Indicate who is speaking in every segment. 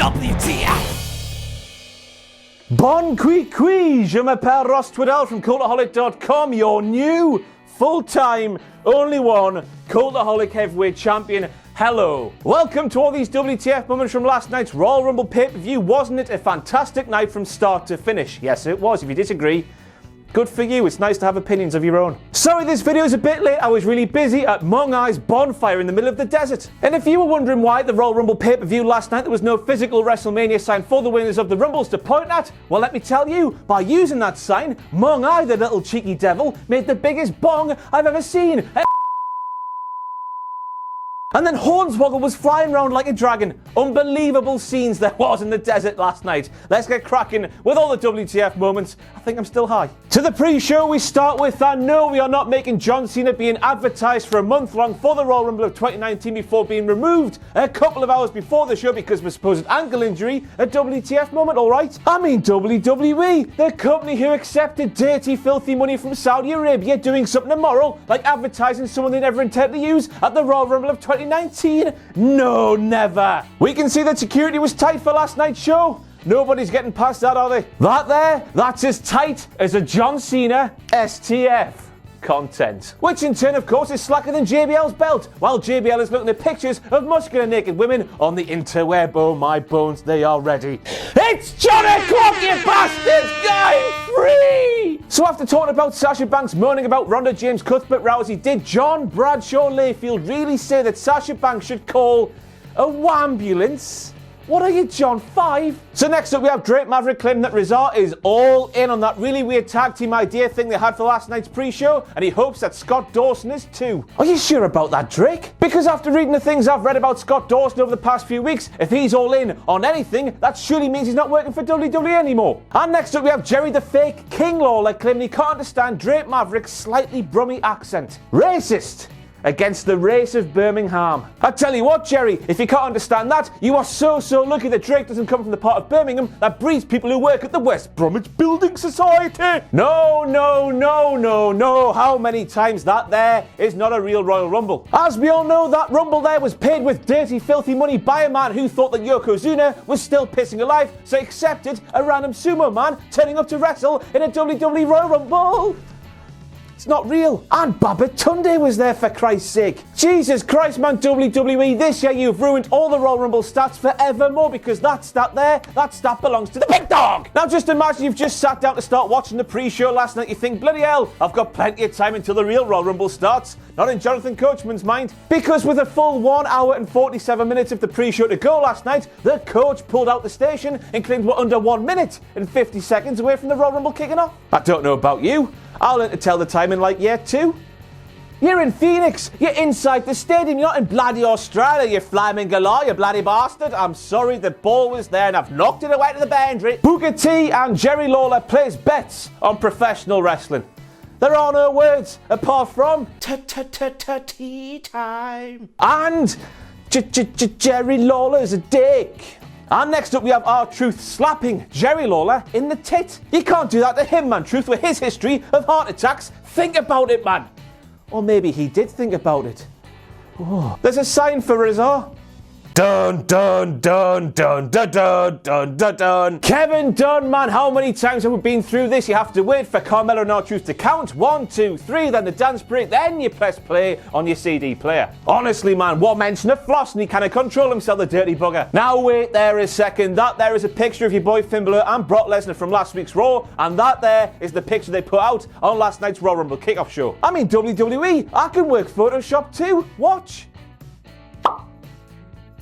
Speaker 1: WTF!
Speaker 2: Bon qui, je m'appelle Ross Twiddell from Cultaholic.com, your new, full-time, only one, Cultaholic Heavyweight Champion. Hello. Welcome to all these WTF moments from last night's Royal Rumble pay-per-view. Wasn't it a fantastic night from start to finish? Yes, it was. If you disagree, good for you. It's nice to have opinions of your own. Sorry this video is a bit late. I was really busy at Mong Ai's bonfire in the middle of the desert. And if you were wondering why at the Royal Rumble pay-per-view last night there was no physical WrestleMania sign for the winners of the Rumbles to point at, well, let me tell you, by using that sign, Mong Ai, the little cheeky devil, made the biggest bong I've ever seen. And then Hornswoggle was flying around like a dragon. Unbelievable scenes there was in the desert last night. Let's get cracking with all the WTF moments. I think I'm still high. To the pre-show we start with, and no, we are not making John Cena being advertised for a month long for the Royal Rumble of 2019 before being removed a couple of hours before the show because of a supposed ankle injury. A WTF moment, alright? I mean WWE, the company who accepted dirty, filthy money from Saudi Arabia, doing something immoral, like advertising someone they never intended to use at the Royal Rumble of 2019. No, never. We can see that security was tight for last night's show. Nobody's getting past that, are they? That there, that's as tight as a John Cena STF content. Which in turn, of course, is slacker than JBL's belt, while JBL is looking at pictures of muscular naked women on the interweb. Oh my bones, they are ready. It's John O'Clock, you bastards! I'm free! So after talking about Sasha Banks moaning about Ronda, James, Cuthbert, Rousey, did John Bradshaw Layfield really say that Sasha Banks should call a wambulance? What are you, John, 5? So next up we have Drake Maverick claiming that Rezar is all in on that really weird tag team idea thing they had for last night's pre-show, and he hopes that Scott Dawson is too. Are you sure about that, Drake? Because after reading the things I've read about Scott Dawson over the past few weeks, if he's all in on anything, that surely means he's not working for WWE anymore. And next up we have Jerry the fake King Lawler claiming he can't understand Drake Maverick's slightly Brummy accent. Racist against the race of Birmingham. I tell you what, Jerry, if you can't understand that, you are so lucky that Drake doesn't come from the part of Birmingham that breeds people who work at the West Bromwich Building Society. No. How many times that there is not a real Royal Rumble? As we all know, that Rumble there was paid with dirty, filthy money by a man who thought that Yokozuna was still pissing alive, so accepted a random sumo man turning up to wrestle in a WWE Royal Rumble. It's not real. And Babatunde was there, for Christ's sake. Jesus Christ, man, WWE, this year you've ruined all the Royal Rumble stats forevermore because that stat there, that stat belongs to the big dog. Now just imagine you've just sat down to start watching the pre-show last night. You think, bloody hell, I've got plenty of time until the real Royal Rumble starts. Not in Jonathan Coachman's mind. Because with a full 1 hour and 47 minutes of the pre-show to go last night, the coach pulled out the station and claimed we're under 1 minute and 50 seconds away from the Royal Rumble kicking off. I don't know about you. I'll learn to tell the time in like year 2. You're in Phoenix. You're inside the stadium. You're not in bloody Australia, you flaming galah, you bloody bastard. I'm sorry, the ball was there and I've knocked it away to the boundary. Booker T and Jerry Lawler place bets on professional wrestling. There are no words apart from tea time. And Jerry Lawler's a dick. And next up we have R-Truth slapping Jerry Lawler in the tit. You can't do that to him, man. Truth, with his history of heart attacks. Think about it, man. Or maybe he did think about it. Oh. There's a sign for Rezar. Dun dun dun dun dun dun dun dun dun. Kevin Dunn, man, how many times have we been through this? You have to wait for Carmelo and R-Truth to count. 1, 2, 3, then the dance break, then you press play on your CD player. Honestly, man, what mention of floss and he can't control himself, the dirty bugger. Now wait there a second. That there is a picture of your boy Finn Balor and Brock Lesnar from last week's Raw, and that there is the picture they put out on last night's Royal Rumble kickoff show. I mean, WWE, I can work Photoshop too. Watch.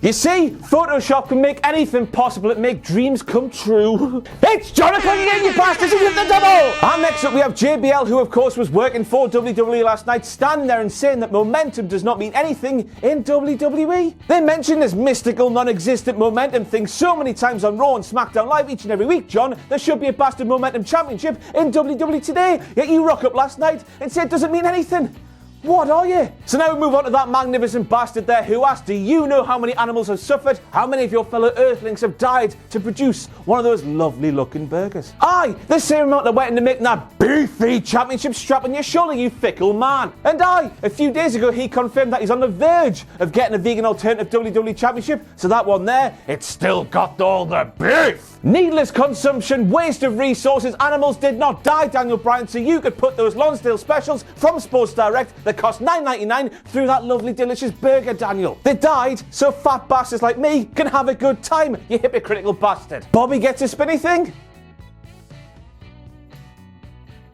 Speaker 2: You see, Photoshop can make anything possible and make dreams come true. It's Jonathan again, you bastards, who hit the double! And next up we have JBL, who of course was working for WWE last night, standing there and saying that momentum does not mean anything in WWE. They mention this mystical, non-existent momentum thing so many times on Raw and SmackDown Live each and every week, John. There should be a bastard momentum championship in WWE today, yet you rock up last night and say it doesn't mean anything. What are you? So now we move on to that magnificent bastard there who asked, do you know how many animals have suffered? How many of your fellow Earthlings have died to produce one of those lovely looking burgers? Aye, the same amount that went into making that beefy championship strap on your shoulder, you fickle man. And aye, a few days ago he confirmed that he's on the verge of getting a vegan alternative WWE Championship, so that one there, it's still got all the beef. Needless consumption, waste of resources, animals did not die, Daniel Bryan, so you could put those Lonsdale specials from Sports Direct that cost $9.99 through that lovely delicious burger, Daniel. They died so fat bastards like me can have a good time, you hypocritical bastard. Bobby gets a spinny thing?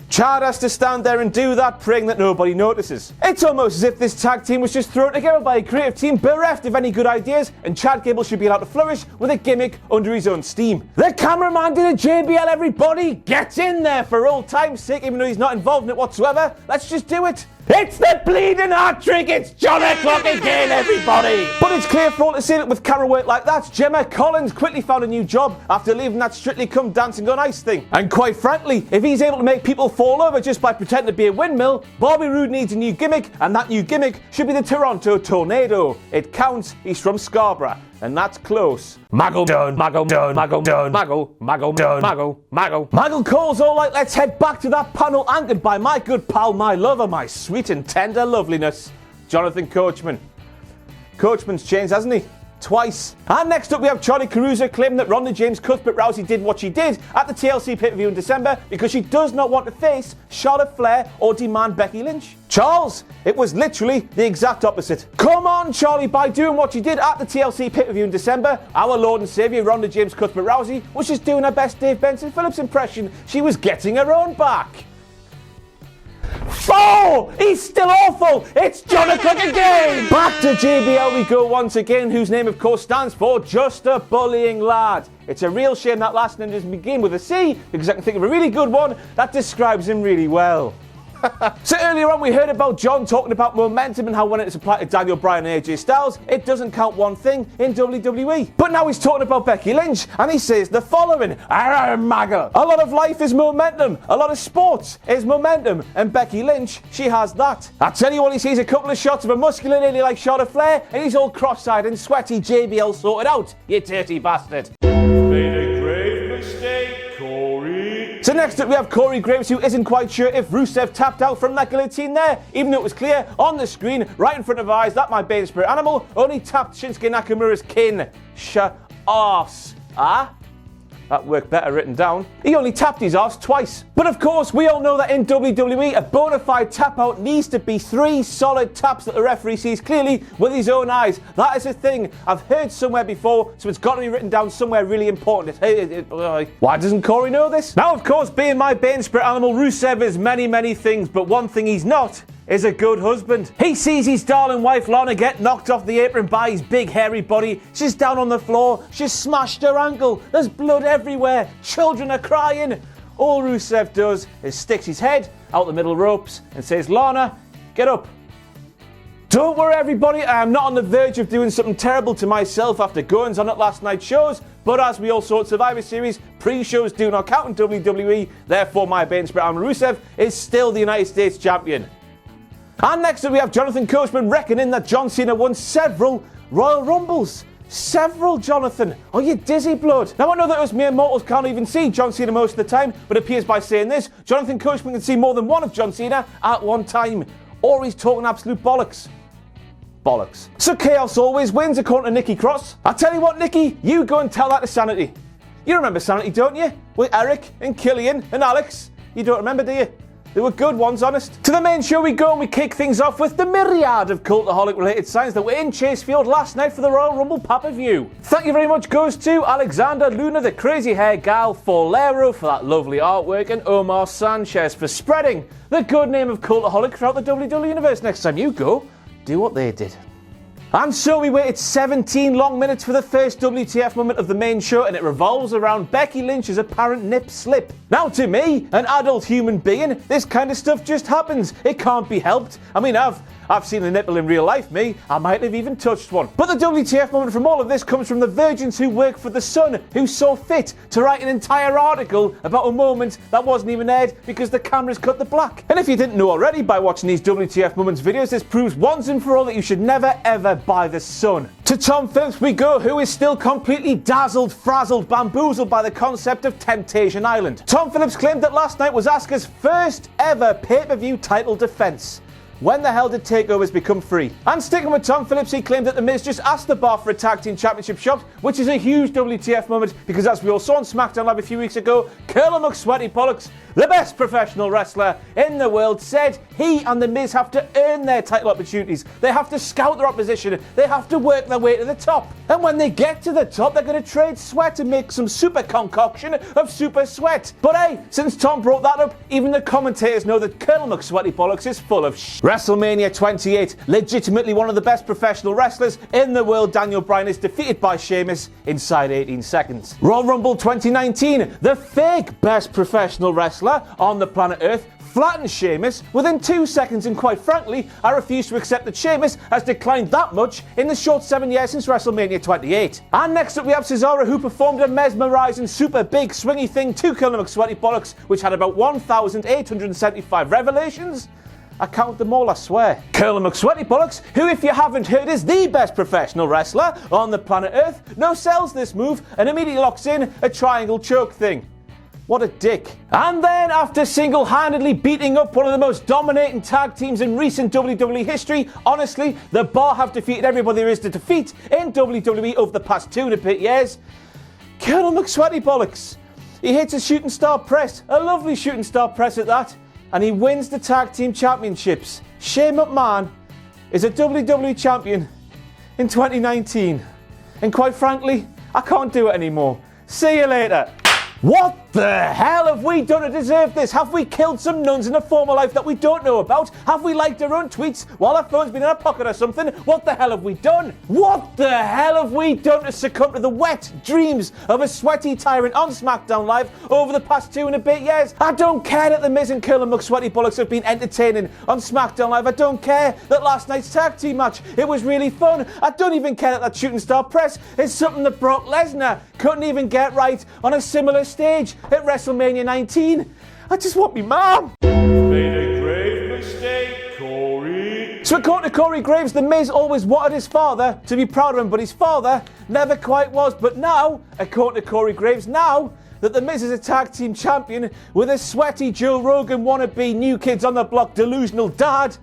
Speaker 2: Chad has to stand there and do that, praying that nobody notices. It's almost as if this tag team was just thrown together by a creative team bereft of any good ideas, and Chad Gable should be allowed to flourish with a gimmick under his own steam. The cameraman did a JBL, everybody! Get in there for old time's sake, even though he's not involved in it whatsoever. Let's just do it. It's the bleeding hat trick! It's John O'Clock again, everybody! But it's clear for all to see that with camera work like that, Gemma Collins quickly found a new job after leaving that Strictly Come Dancing on Ice thing. And quite frankly, if he's able to make people fall over just by pretending to be a windmill, Bobby Roode needs a new gimmick, and that new gimmick should be the Toronto Tornado. It counts, he's from Scarborough. And that's close. Maggle done, maggle done, maggle done, maggle, maggle done, maggle, maggle. Maggle calls all like, let's head back to that panel anchored by my good pal, my lover, my sweet and tender loveliness, Jonathan Coachman. Coachman's changed, hasn't he? Twice. And next up we have Charlie Caruso claiming that Ronda James Cuthbert Rousey did what she did at the TLC pay-per-view in December because she does not want to face Charlotte Flair or demand Becky Lynch. Charles, it was literally the exact opposite. Come on, Charlie, by doing what she did at the TLC pay-per-view in December, our Lord and Saviour Ronda James Cuthbert Rousey was just doing her best Dave Benson Phillips impression. She was getting her own back. Oh, he's still awful. It's John O'Clock again. Back to JBL we go once again, whose name of course stands for Just a Bullying Lad. It's a real shame that last name doesn't begin with a C, because I can think of a really good one that describes him really well. So earlier on we heard about John talking about momentum and how when it's applied to Daniel Bryan and AJ Styles, it doesn't count one thing in WWE. But now he's talking about Becky Lynch and he says the following. A lot of life is momentum. A lot of sports is momentum. And Becky Lynch, she has that. I tell you what, he sees a couple of shots of a muscular lady like Charlotte Flair and he's all cross-eyed and sweaty. JBL sorted out, you dirty bastard. Made a grave mistake, Corey. So next up we have Corey Graves, who isn't quite sure if Rusev tapped out from that guillotine there, even though it was clear on the screen, right in front of our eyes, that my Bane Spirit animal only tapped Shinsuke Nakamura's kin. Arse. Ah? That worked better written down. He only tapped his arse twice. But of course, we all know that in WWE, a bona fide tap out needs to be 3 solid taps that the referee sees clearly with his own eyes. That is a thing I've heard somewhere before, so it's got to be written down somewhere really important. Why doesn't Corey know this? Now, of course, being my Bane Spirit animal, Rusev is many, many things, but one thing he's not is a good husband. He sees his darling wife Lana get knocked off the apron by his big hairy body. She's down on the floor. She's smashed her ankle. There's blood everywhere. Children are crying. All Rusev does is sticks his head out the middle ropes and says, Lana, get up. Don't worry everybody, I am not on the verge of doing something terrible to myself after goings on at last night's shows, but as we all saw at Survivor Series, pre-shows do not count in WWE, therefore my Bane Spirit animal Rusev is still the United States champion. And next up we have Jonathan Coachman reckoning that John Cena won several Royal Rumbles. Several, Jonathan. Oh, you dizzy blood. Now, I know that us mere mortals can't even see John Cena most of the time, but it appears by saying this, Jonathan Coachman can see more than one of John Cena at one time. Or he's talking absolute bollocks. Bollocks. So chaos always wins, according to Nikki Cross. I tell you what, Nikki, you go and tell that to Sanity. You remember Sanity, don't you? With Eric and Killian and Alex. You don't remember, do you? They were good ones, honest. To the main show we go and we kick things off with the myriad of Cultaholic related signs that were in Chasefield last night for the Royal Rumble pay-per-view. Thank you very much goes to Alexander Luna, the crazy hair gal, Forlero for that lovely artwork, and Omar Sanchez for spreading the good name of Cultaholic throughout the WWE universe. Next time you go, do what they did. And so we waited 17 long minutes for the first WTF moment of the main show, and it revolves around Becky Lynch's apparent nip slip. Now to me, an adult human being, this kind of stuff just happens. It can't be helped. I mean, I've I've seen a nipple in real life, me. I might have even touched one. But the WTF moment from all of this comes from the virgins who work for The Sun, who saw fit to write an entire article about a moment that wasn't even aired because the cameras cut the black. And if you didn't know already by watching these WTF Moments videos, this proves once and for all that you should never ever buy The Sun. To Tom Phillips we go, who is still completely dazzled, frazzled, bamboozled by the concept of Temptation Island. Tom Phillips claimed that last night was Asuka's first ever pay-per-view title defense. When the hell did takeovers become free? And sticking with Tom Phillips, he claimed that The Miz just asked the bar for a tag team championship shot, which is a huge WTF moment because, as we all saw on SmackDown Live a few weeks ago, Colonel McSweaty Pollux, the best professional wrestler in the world, said he and The Miz have to earn their title opportunities. They have to scout their opposition. They have to work their way to the top. And when they get to the top, they're going to trade sweat and make some super concoction of super sweat. But hey, since Tom brought that up, even the commentators know that Colonel McSweaty Pollux is full of shit. WrestleMania 28, legitimately one of the best professional wrestlers in the world, Daniel Bryan is defeated by Sheamus inside 18 seconds. Royal Rumble 2019, the fake best professional wrestler on the planet Earth flattens Sheamus within 2 seconds, and quite frankly, I refuse to accept that Sheamus has declined that much in the short 7 years since WrestleMania 28. And next up we have Cesaro, who performed a mesmerising super big swingy thing to Colonel McSweaty Bollocks, which had about 1,875 revelations. I count them all, I swear. Colonel McSweaty Bollocks, who, if you haven't heard, is the best professional wrestler on the planet Earth, now sells this move and immediately locks in a triangle choke thing. What a dick. And then, after single-handedly beating up one of the most dominating tag teams in recent WWE history, honestly, the Bar have defeated everybody there is to defeat in WWE over the past 2 and a bit years. Colonel McSweaty Bollocks. He hits a shooting star press, a lovely shooting star press at that, and he wins the tag team championships. Shane McMahon is a WWE champion in 2019. And quite frankly, I can't do it anymore. See you later. What the hell have we done to deserve this? Have we killed some nuns in a former life that we don't know about? Have we liked our own tweets while our phone's been in our pocket or something? What the hell have we done? What the hell have we done to succumb to the wet dreams of a sweaty tyrant on SmackDown Live over the past 2 and a bit years? I don't care that The Miz and Colonel McSweaty Bollocks have been entertaining on SmackDown Live. I don't care that last night's tag team match, it was really fun. I don't even care that shooting star press is something that Brock Lesnar couldn't even get right on a similar stage at WrestleMania 19. I just want me mom.
Speaker 1: Made a grave mistake, Corey.
Speaker 2: So according to Corey Graves, The Miz always wanted his father to be proud of him, but his father never quite was. But now, according to Corey Graves, now that The Miz is a tag team champion with a sweaty Joe Rogan wannabe New Kids on the Block delusional dad,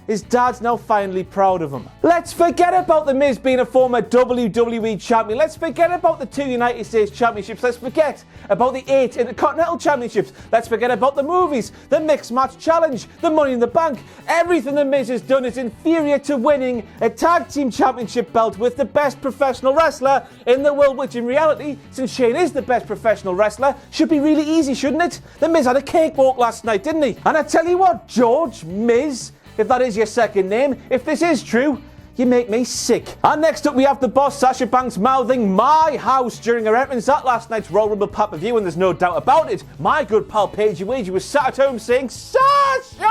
Speaker 2: his dad's now finally proud of him. Let's forget about The Miz being a former WWE champion. Let's forget about the 2 United States championships. Let's forget about the 8 Intercontinental championships. Let's forget about the movies, the Mixed Match Challenge, the Money in the Bank. Everything The Miz has done is inferior to winning a tag team championship belt with the best professional wrestler in the world, which in reality, since Shane is the best professional wrestler, should be really easy, shouldn't it? The Miz had a cakewalk last night, didn't he? And I tell you what, George Miz, if that is your second name, if this is true, you make me sick. And next up we have the boss, Sasha Banks, mouthing "my house" during her entrance at last night's Royal Rumble pay-per-view, and there's no doubt about it. My good pal Paige Wage was sat at home saying, "Sasha!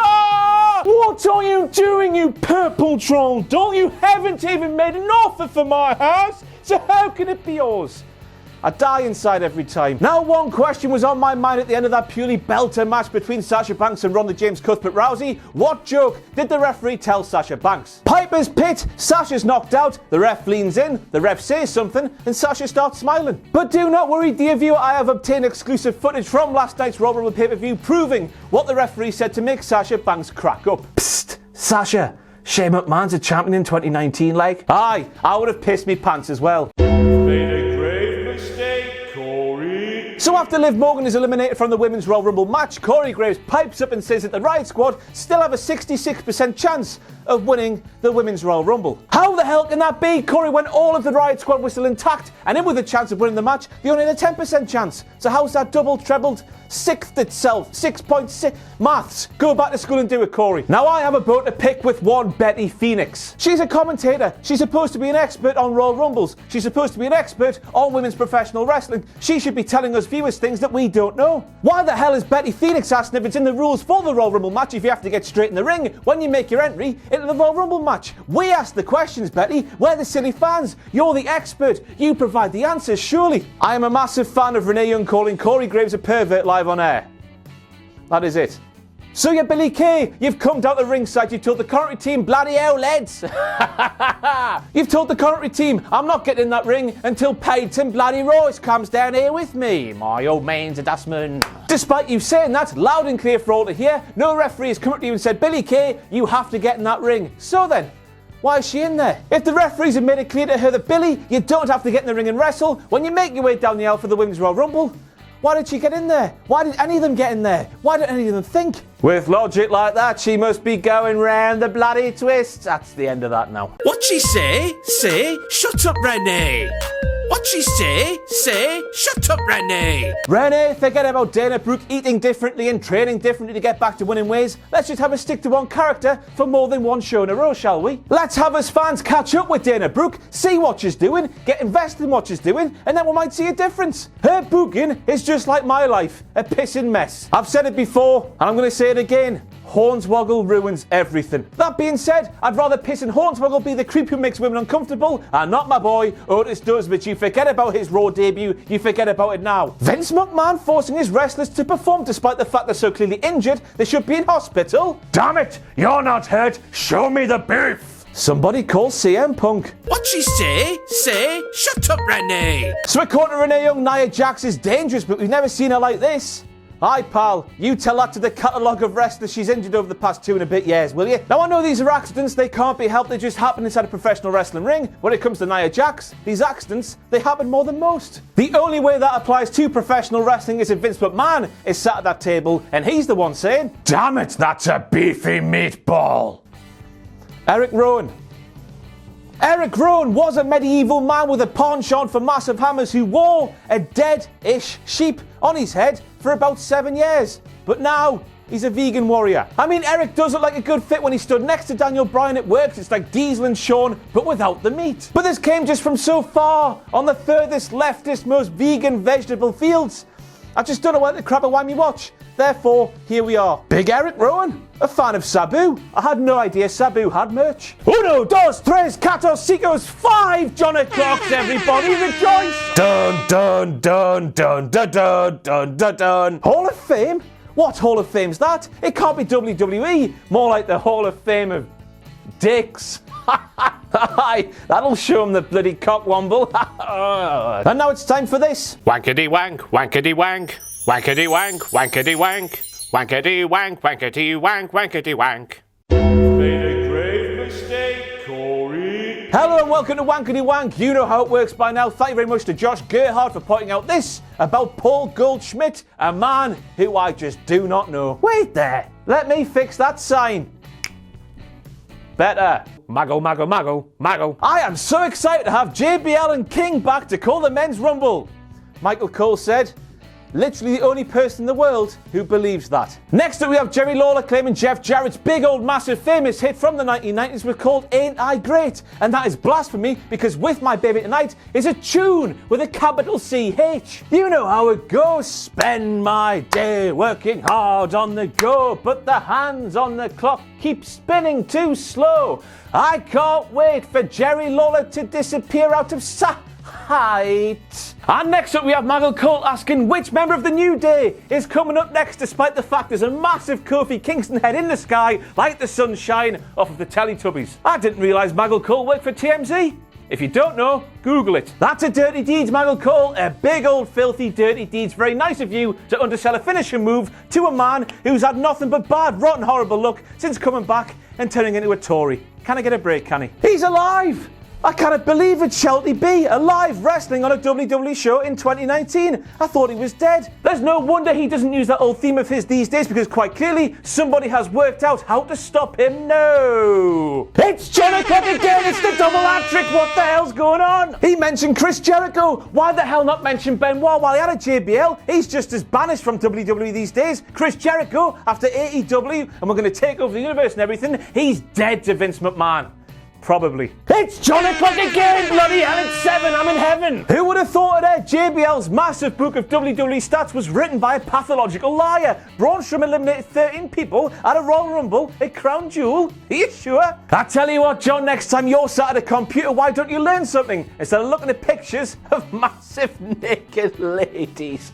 Speaker 2: What are you doing, you purple troll? Don't you haven't even made an offer for my house, so how can it be yours?" I die inside every time. Now, one question was on my mind at the end of that purely belter match between Sasha Banks and Ronda James Cuthbert Rousey. What joke did the referee tell Sasha Banks? Piper's Pit, Sasha's knocked out, the ref leans in, the ref says something, and Sasha starts smiling. But do not worry, dear viewer, I have obtained exclusive footage from last night's Royal Rumble pay-per-view proving what the referee said to make Sasha Banks crack up. Psst, Sasha, Shane McMahon's a champion in 2019, like? Aye, I would have pissed me pants as well.
Speaker 1: Made a grave mistake, Corey.
Speaker 2: So after Liv Morgan is eliminated from the Women's Royal Rumble match, Corey Graves pipes up and says that the Riot Squad still have a 66% chance of winning the Women's Royal Rumble. How the hell can that be, Corey, when all of the Riot Squad were still intact and in with a chance of winning the match, they only had a 10% chance? So how's that doubled, trebled, sixthed itself? 6.6 maths. Go back to school and do it, Corey. Now I have a boat to pick with one Betty Phoenix. She's a commentator. She's supposed to be an expert on Royal Rumbles. She's supposed to be an expert on women's professional wrestling. She should be telling us viewers things that we don't know. Why the hell is Betty Phoenix asking if it's in the rules for the Royal Rumble match if you have to get straight in the ring when you make your entry into the Royal Rumble match? We asked the questions, Betty. We're the silly fans. You're the expert. You provide the answers, surely. I am a massive fan of Renee Young calling Corey Graves a pervert live on air. That is it. So yeah, Billy Kay, you've come down to ringside, you've told the commentary team, bloody hell, lads. You've told the commentary team, I'm not getting in that ring until Peyton bloody Royce comes down here with me. My old man's a dustman. Despite you saying that, loud and clear for all to hear, no referee has come up to you and said, Billy Kay, you have to get in that ring. So then, why is she in there? If the referees have made it clear to her that, Billy, you don't have to get in the ring and wrestle when you make your way down the aisle for the Women's Royal Rumble, why did she get in there? Why did any of them get in there? Why did any of them think? With logic like that, she must be going round the bloody twist. That's the end of that now.
Speaker 3: What she say? Say, shut up, Renee. What she say? Say, shut up, Renee.
Speaker 2: Renee, forget about Dana Brooke eating differently and training differently to get back to winning ways. Let's just have her stick to one character for more than one show in a row, shall we? Let's have us fans catch up with Dana Brooke, see what she's doing, get invested in what she's doing, and then we might see a difference. Her booking is just like my life, a pissing mess. I've said it before, and I'm going to say it again. Hornswoggle ruins everything. That being said, I'd rather Piss and Hornswoggle be the creep who makes women uncomfortable, and not my boy, Otis does, but you forget about his Raw debut, you forget about it now. Vince McMahon forcing his wrestlers to perform despite the fact they're so clearly injured, they should be in hospital.
Speaker 1: Damn it! You're not hurt! Show me the beef!
Speaker 2: Somebody call CM Punk.
Speaker 3: What she say? Say, shut up, Renee.
Speaker 2: So according to Renee Young, Nia Jax is dangerous, but we've never seen her like this. Aye, pal, you tell that to the catalogue of wrestlers she's injured over the past 2 and a bit years, will you? Now, I know these are accidents, they can't be helped, they just happen inside a professional wrestling ring. When it comes to Nia Jax, these accidents, they happen more than most. The only way that applies to professional wrestling is if Vince McMahon is sat at that table and he's the one saying,
Speaker 1: Damn it, that's a beefy meatball!
Speaker 2: Erick Rowan. Erick Rowan was a medieval man with a penchant for massive hammers who wore a dead-ish sheep on his head for about 7 years. But now, he's a vegan warrior. I mean, Eric does look like a good fit when he stood next to Daniel Bryan at work. It's like Diesel and Shawn, but without the meat. But this came just from so far on the furthest, leftist, most vegan vegetable fields. I just don't know what the crap of why me watch. Therefore, here we are. Big Erick Rowan, a fan of Sabu. I had no idea Sabu had merch. Uno, dos, tres, cuatro, cinco, 5 John O'Clocks, everybody rejoice!
Speaker 1: Dun dun dun dun dun dun dun dun dun.
Speaker 2: Hall of Fame? What Hall of Fame's that? It can't be WWE. More like the Hall of Fame of dicks. Aye, that'll show him the bloody cockwomble. And now it's time for this.
Speaker 3: Wankety wank, wankety wank. Wankety wank, wankety wank. Wankety wank, wankety wank, wankety wank.
Speaker 1: Made a grave mistake, Corey.
Speaker 2: Hello and welcome to Wankety Wank. You know how it works by now. Thank you very much to Josh Gerhardt for pointing out this about Paul Goldschmidt, a man who I just do not know. Wait there. Let me fix that sign. Better. Mago, mago, mago, mago. I am so excited to have JBL and King back to call the Men's Rumble. Michael Cole said, literally the only person in the world who believes that. Next up we have Jerry Lawler claiming Jeff Jarrett's big old massive famous hit from the 1990s was called Ain't I Great? And that is blasphemy because With My Baby Tonight is a tune with a capital CH. You know how it goes. Spend my day working hard on the go, but the hands on the clock keep spinning too slow. I can't wait for Jerry Lawler to disappear out of sight. And next up we have Michael Cole asking which member of the New Day is coming up next, despite the fact there's a massive Kofi Kingston head in the sky like the sunshine off of the Teletubbies. I didn't realise Michael Cole worked for TMZ. If you don't know, Google it. That's a Dirty Deeds, Michael Cole. A big old filthy Dirty Deeds. Very nice of you to undersell a finishing move to a man who's had nothing but bad, rotten, horrible luck since coming back and turning into a Tory. Can I get a break, can he? He's alive! I cannot believe it, Shelty B, alive wrestling on a WWE show in 2019. I thought he was dead. There's no wonder he doesn't use that old theme of his these days because quite clearly somebody has worked out how to stop him. No! It's Jericho again, it's the double hat-trick, what the hell's going on? He mentioned Chris Jericho. Why the hell not mention Benoit while he had a JBL? He's just as banished from WWE these days. Chris Jericho, after AEW, and we're going to take over the universe and everything, he's dead to Vince McMahon. Probably. It's John o'clock again, bloody hell, it's 7, I'm in heaven. Who would have thought today JBL's massive book of WWE stats was written by a pathological liar? Braun Strowman eliminated 13 people at a Royal Rumble at Crown Jewel? Are you sure? I tell you what, John, next time you're sat at a computer, why don't you learn something instead of looking at pictures of massive naked ladies?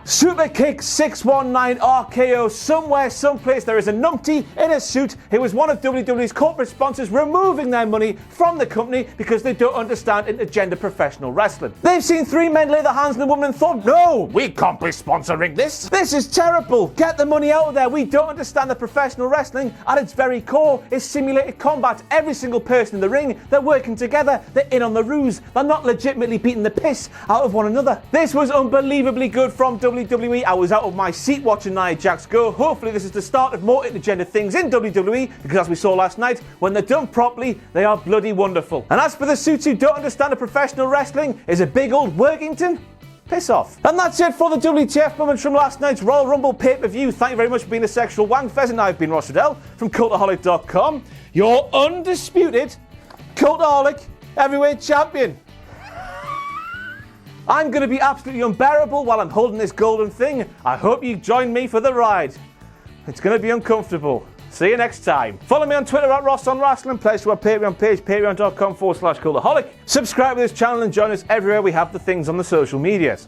Speaker 2: Super kick 619 RKO. Somewhere, someplace, there is a numpty in a suit who was one of WWE's corporate sponsors removing their money from the company because they don't understand intergender professional wrestling. They've seen 3 men lay their hands on a woman and thought, no, we can't be sponsoring this. This is terrible. Get the money out of there. We don't understand that professional wrestling at its very core is simulated combat. Every single person in the ring, they're working together. They're in on the ruse. They're not legitimately beating the piss out of one another. This was unbelievably good from WWE. I was out of my seat watching Nia Jax go. Hopefully this is the start of more intergender things in WWE, because as we saw last night, when they're done properly, they are bloody wonderful. And as for the suits who don't understand that professional wrestling is a big old Workington, piss off. And that's it for the WTF moments from last night's Royal Rumble pay-per-view. Thank you very much for being a sexual wank pheasant. I've been Ross Riddell from Cultaholic.com, your undisputed Cultaholic heavyweight champion. I'm going to be absolutely unbearable while I'm holding this golden thing. I hope you join me for the ride. It's going to be uncomfortable. See you next time. Follow me on Twitter at RossOnWrestling. Pledge to our Patreon page, patreon.com/Cultaholic. Subscribe to this channel and join us everywhere we have the things on the social medias.